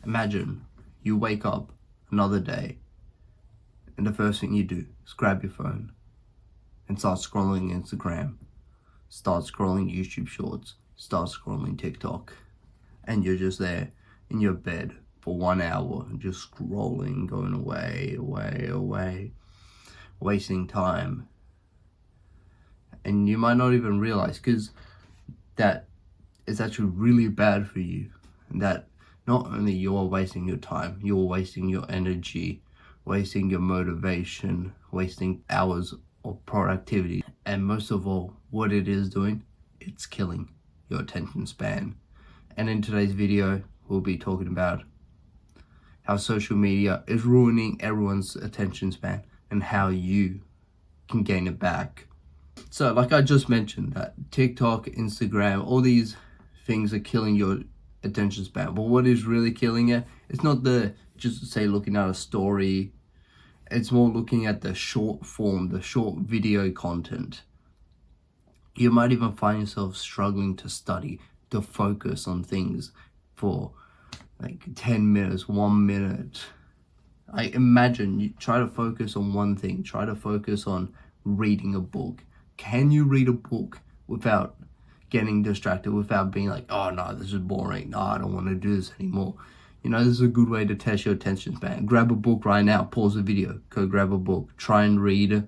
Imagine you wake up another day and the first thing you do is grab your phone and start scrolling Instagram, start scrolling YouTube Shorts, start scrolling TikTok, and you're just there in your bed for 1 hour, just scrolling, going away, wasting time. And you might not even realize, because that is actually really bad for you. And that not only you're wasting your time, you're wasting your energy, wasting your motivation, wasting hours of productivity. And most of all, what it is doing, it's killing your attention span. And in today's video, we'll be talking about how social media is ruining everyone's attention span and how you can gain it back. So like I just mentioned, that TikTok, Instagram, all these things are killing your attention span. But what is really killing it? It's not the just say looking at a story. It's more looking at the short form, the short video content. You might even find yourself struggling to study, to focus on things for like 10 minutes, 1 minute. I imagine you try to focus on one thing, try to focus on reading a book. Can you read a book without getting distracted, without being like, oh no, this is boring, no, I don't want to do this anymore? You know, this is a good way to test your attention span. Grab a book right now, pause the video, go grab a book, try and read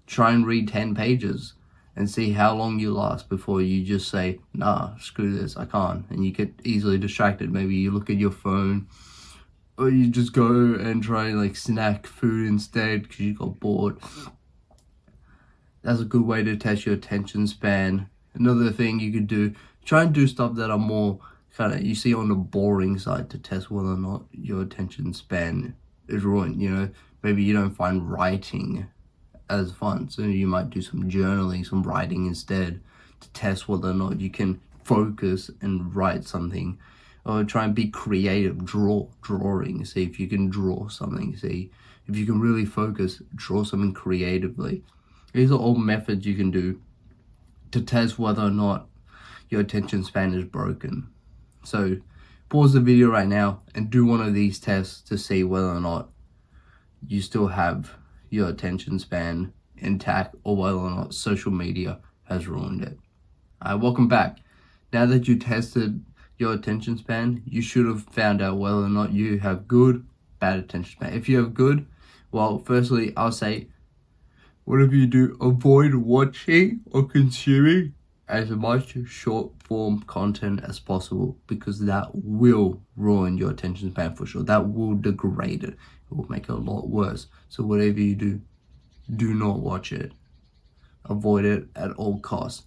10 pages and see how long you last before you just say, nah, screw this, I can't. And you get easily distracted. Maybe you look at your phone, or you just go and try and like snack food instead because you got bored. That's a good way to test your attention span. Another thing you could do, try and do stuff that are more kind of, you see, on the boring side, to test whether or not your attention span is ruined. You know, maybe you don't find writing as fun, so you might do some journaling, some writing instead, to test whether or not you can focus and write something. Or try and be creative, drawing, see if you can draw something, see if you can really focus, draw something creatively. These are all methods you can do to test whether or not your attention span is broken. So pause the video right now and do one of these tests to see whether or not you still have your attention span intact, or whether or not social media has ruined it. Welcome back. Now that you tested your attention span, you should have found out whether or not you have good, bad attention span. If you have good, well, firstly, I'll say, whatever you do, avoid watching or consuming as much short form content as possible, because that will ruin your attention span for sure. That will degrade it. It will make it a lot worse. So whatever you do, do not watch it. Avoid it at all costs.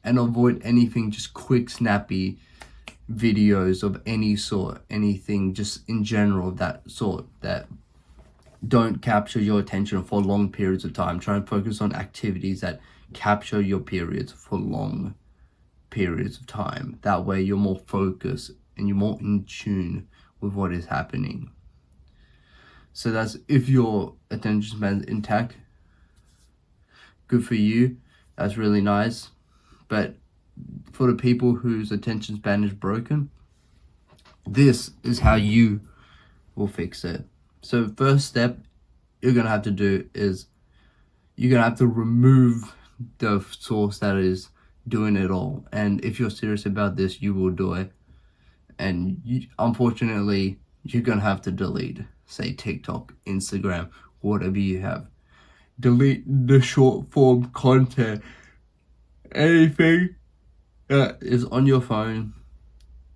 And avoid anything just quick, snappy videos of any sort, anything just in general of that sort, that don't capture your attention for long periods of time. Try and focus on activities that capture your periods for long periods of time. That way you're more focused and you're more in tune with what is happening. So that's if your attention span is intact. Good for you. That's really nice. But for the people whose attention span is broken, this is how you will fix it. So first step you're going to have to do is you're going to have to remove the source that is doing it all. And if you're serious about this, you will do it. And unfortunately, you're going to have to delete, say, TikTok, Instagram, whatever you have. Delete the short form content. Anything that is on your phone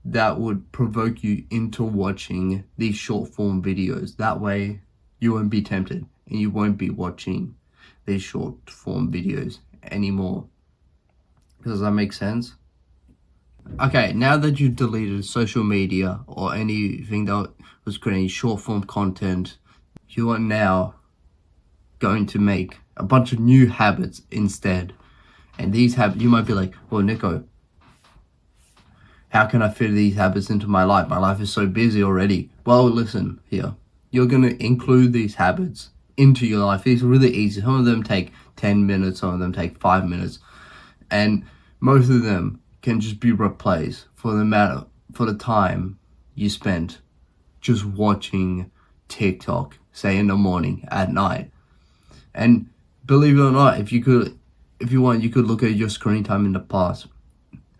that would provoke you into watching these short form videos. That way you won't be tempted and you won't be watching these short form videos anymore. Does that make sense? Okay, now that you've deleted social media or anything that was creating short form content, you are now going to make a bunch of new habits instead. And these habits, you might be like, well, Nico, how can I fit these habits into my life? My life is so busy already. Well, listen here. You're going to include these habits into your life. These are really easy. Some of them take 10 minutes, some of them take 5 minutes. And most of them can just be replaced for the time you spent just watching TikTok, say in the morning, at night. And believe it or not, if you want, you could look at your screen time in the past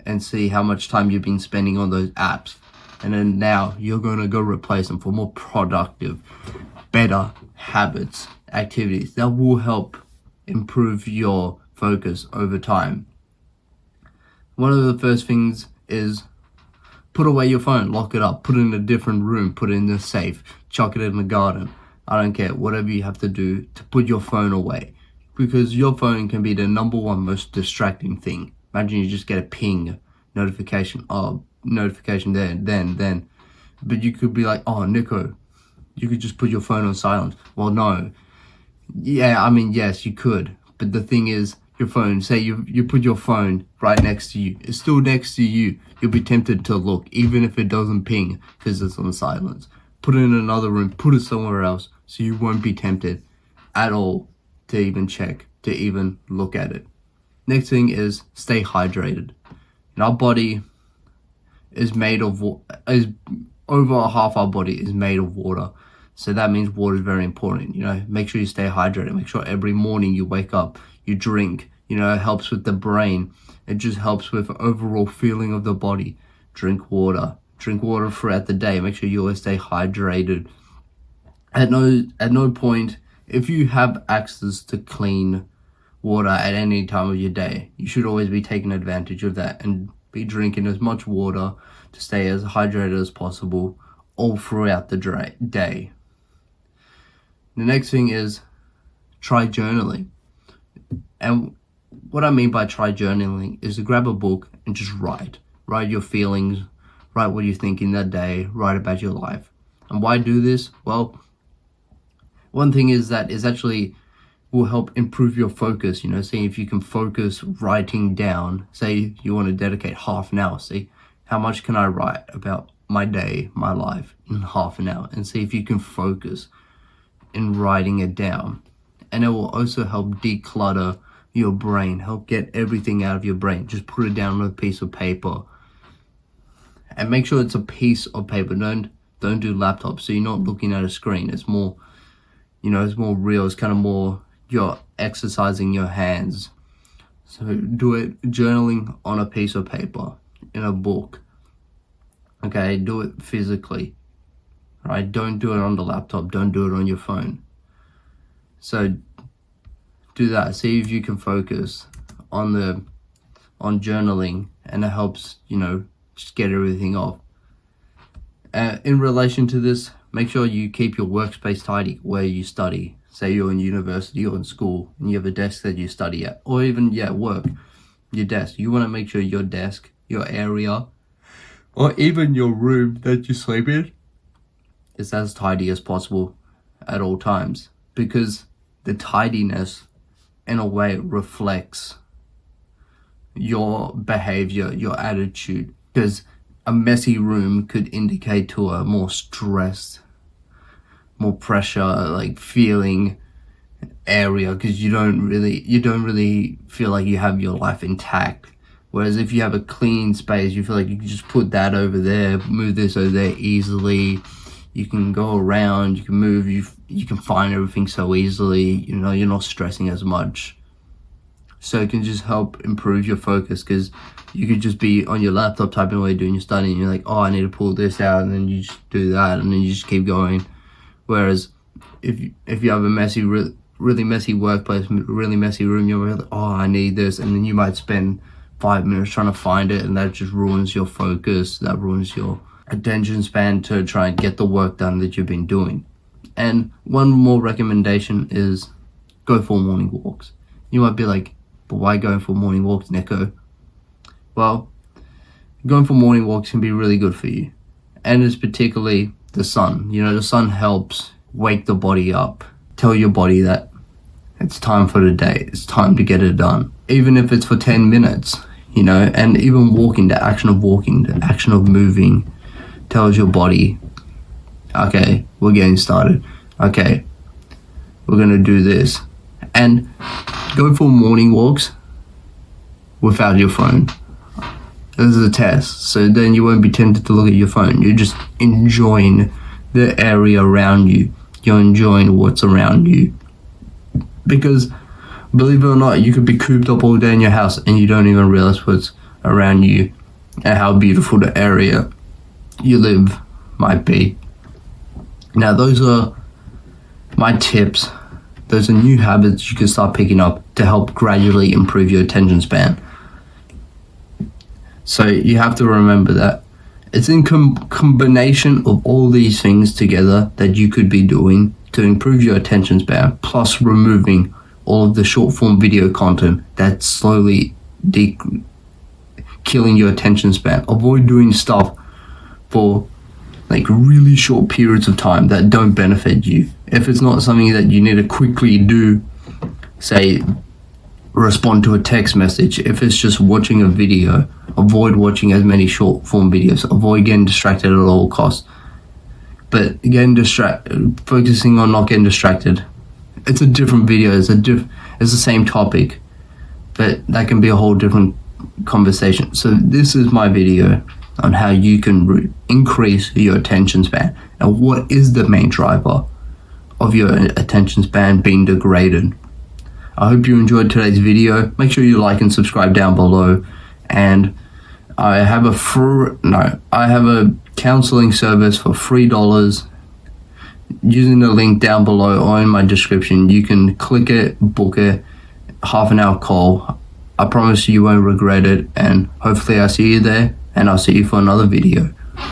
and see how much time you've been spending on those apps. And then now you're going to go replace them for more productive, better habits, activities that will help improve your focus over time. One of the first things is put away your phone, lock it up, put it in a different room, put it in the safe, chuck it in the garden. I don't care, whatever you have to do to put your phone away, because your phone can be the number one most distracting thing. Imagine you just get a ping notification, there, then. But you could be like, oh, Nico, you could just put your phone on silent. Well, no. Yeah, I mean, yes, you could. But the thing is, your phone, say you put your phone right next to you. It's still next to you. You'll be tempted to look, even if it doesn't ping, because it's on silence. Put it in another room, put it somewhere else, so you won't be tempted at all to even check, to even look at it. Next thing is stay hydrated. And our body is made of over half our body is made of water. So that means water is very important. Make sure you stay hydrated. Make sure every morning you wake up, you drink. It helps with the brain. It just helps with overall feeling of the body. Drink water. Drink water throughout the day. Make sure you always stay hydrated. At no point, if you have access to clean water at any time of your day, you should always be taking advantage of that and be drinking as much water to stay as hydrated as possible all throughout the day. The next thing is try journaling. And what I mean by try journaling is to grab a book and just write. Write your feelings, write what you think in that day, write about your life. And why do this? Well, one thing is that it actually will help improve your focus. See if you can focus writing down. Say you want to dedicate half an hour. See, how much can I write about my day, my life in half an hour? And see if you can focus in writing it down. And it will also help declutter your brain, help get everything out of your brain. Just put it down on a piece of paper. And make sure it's a piece of paper. Don't do laptops, so you're not looking at a screen. It's more, it's more real. It's kind of more you're exercising your hands. So do it journaling on a piece of paper, in a book. Okay, do it physically. Right? Don't do it on the laptop. Don't do it on your phone. So do that. See if you can focus on journaling, and it helps, just get everything off. In relation to this, make sure you keep your workspace tidy where you study. Say you're in university or in school and you have a desk that you study at, or even work, your desk. You want to make sure your desk, your area, or even your room that you sleep in is as tidy as possible at all times, because the tidiness in a way reflects your behavior, your attitude, because a messy room could indicate to a more stressed, more pressure feeling area, because you don't really feel like you have your life intact. Whereas if you have a clean space, you feel like you can just put that over there, move this over there easily. You can go around, you can move, you can find everything so easily, you're not stressing as much. So it can just help improve your focus, because you could just be on your laptop typing away doing your study, and you're like, oh, I need to pull this out, and then you just do that, and then you just keep going. Whereas if you have a messy, really messy workplace, really messy room, you're like, oh, I need this, and then you might spend 5 minutes trying to find it, and that just ruins your focus, that ruins your attention span to try and get the work done that you've been doing. And one more recommendation is go for morning walks. You might be like, but why going for morning walks, Nico? Well, going for morning walks can be really good for you. And it's particularly the sun. The sun helps wake the body up, tell your body that it's time for the day, it's time to get it done. Even if it's for 10 minutes, and even walking, the action of moving tells your body, okay, we're getting started. Okay, we're going to do this. And go for morning walks without your phone. This is a test. So then you won't be tempted to look at your phone. You're just enjoying the area around you. You're enjoying what's around you. Because, believe it or not, you could be cooped up all day in your house and you don't even realize what's around you and how beautiful the area you live might be. Now, those are my tips. Those are new habits you can start picking up to help gradually improve your attention span. So you have to remember that it's in combination of all these things together that you could be doing to improve your attention span, plus removing all of the short form video content that's slowly killing your attention span. Avoid doing stuff for like really short periods of time that don't benefit you. If it's not something that you need to quickly do, say respond to a text message, if it's just watching a video, avoid watching as many short form videos. Avoid getting distracted at all costs. But focusing on not getting distracted. It's a different video, it's the same topic, but that can be a whole different conversation. So this is my video on how you can increase your attention span and what is the main driver of your attention span being degraded. I hope you enjoyed today's video. Make sure you like and subscribe down below. And I have a counseling service for $3. Using the link down below or in my description, you can click it, book it, half an hour call. I promise you won't regret it, and hopefully I see you there, and I'll see you for another video.